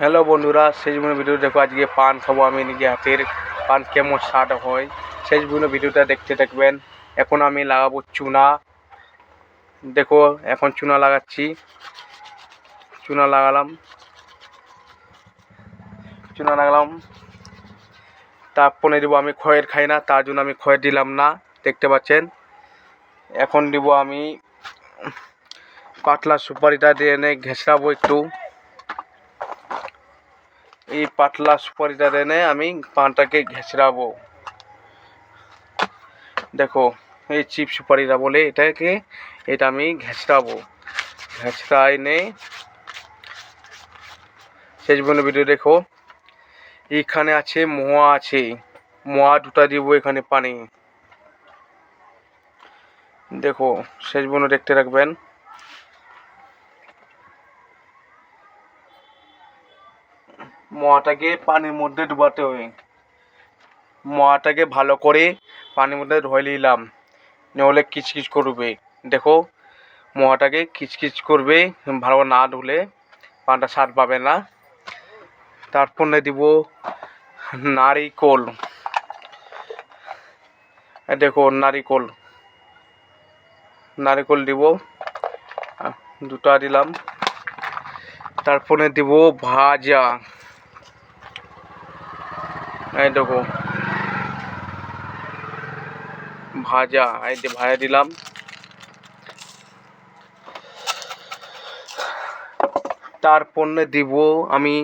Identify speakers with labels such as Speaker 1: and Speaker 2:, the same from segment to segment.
Speaker 1: Hello বন্ধুরা, শেষ পর্যন্ত ভিডিও দেখো। আজকে পান খাবো আমি, নিজে হাতের পান কেমন স্বাদ হয় শেষ পর্যন্ত ভিডিওটা দেখতে থাকবেন। এখন আমি লাগাবো চুনা। দেখো এখন চুনা লাগাচ্ছি। চুনা লাগালাম। তারপরে দেবো, আমি খয়ের খাই না, তার জন্য আমি খয়ের দিলাম না, দেখতে পাচ্ছেন। এখন দিব আমি পাতলা সুপারিটা দিয়ে এনে ঘেঁষড়াবো একটু। এই পাতলা সুপারিটা এনে আমি পানটাকে ঘেঁচড়াবো। দেখো এই চিপ সুপারিটা বলে এটাকে, এটা আমি ঘেঁচড়াবো। ঘেঁচড়া এনে শেষ পর্যন্ত ভিডিও দেখো। এইখানে আছে মোয়া, আছে মোয়া দুটা দিব এখানে পানি। দেখো শেষ পর্যন্ত দেখতে রাখবেন। মোয়াটাকে পানির মধ্যে ডুবাতে হবে। মোয়াটাকে ভালো করে পানির মধ্যে ধুয়ে নিলাম, নাহলে কিচকিচ করবে। দেখো মোয়াটাকে কিচকিচ করবে, ভালো না ধুলে পানটা স্বাদ পাবে না। তারপর দিব নারিকল। দেখো নারিকল দিব, দুটা দিলাম। তারপরে দিব ভাজা। এই দেখো ভাজা, এই যে ভাজা দিলাম। তারপরে দিব আমি,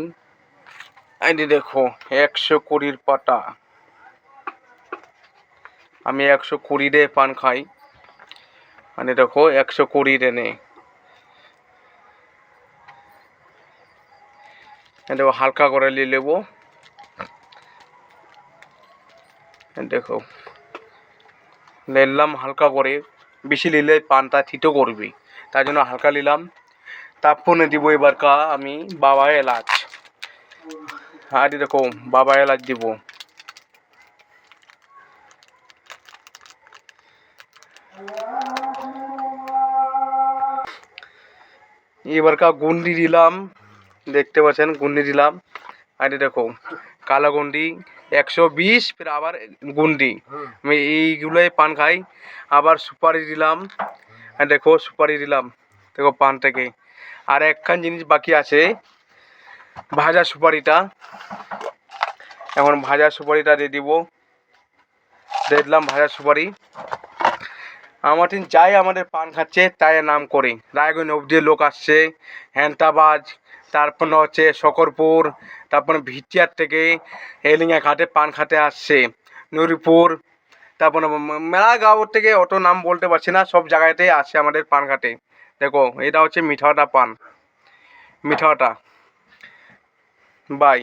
Speaker 1: এই যে দেখো 120 পাতা। আমি 120 দিয়ে পান খাই, মানে দেখো 120 এনে দেখো হালকা করে নিয়ে নেবো। দেখো নিলাম হালকা করে, বেশি নিলে পানটা থিতো করবে, তাই জন্য হালকা নিলাম। তারপরে দিব এবার আমি বাবা এলাচ। আর দেখো বাবা এলাচ দিব। এবার গুন্ডি দিলাম, দেখতে পাচ্ছেন গুন্ডি দিলাম। আর দেখো কালো গুন্ডি 120, ফির আবার গুন্ডি। আমি এইগুলোই পান খাই। আবার সুপারি দিলাম, দেখো সুপারি দিলাম, দেখো পান থেকে। আর একখান জিনিস বাকি আছে, ভাজা সুপারিটা। এখন ভাজা সুপারিটা দিয়ে দিলাম ভাজা সুপারি। আমাদের যাই আমাদের পান খাচ্ছে তাই নাম করে, রায়গঞ্জ অব্দি লোক আসছে, হ্যান্তাবাজ, তারপর হচ্ছে শকরপুর, তারপরে ভিচিয়ার থেকে এলিঙ্গা ঘাটে পান খাতে আসছে, নুরিপুর, তারপরে মেলা গাঁও থেকে, অত নাম বলতে পারছি না, সব জায়গাতেই আসছে আমাদের পান ঘাটে। দেখো এটা হচ্ছে মিঠাটা পান, মিঠাটা। বাই।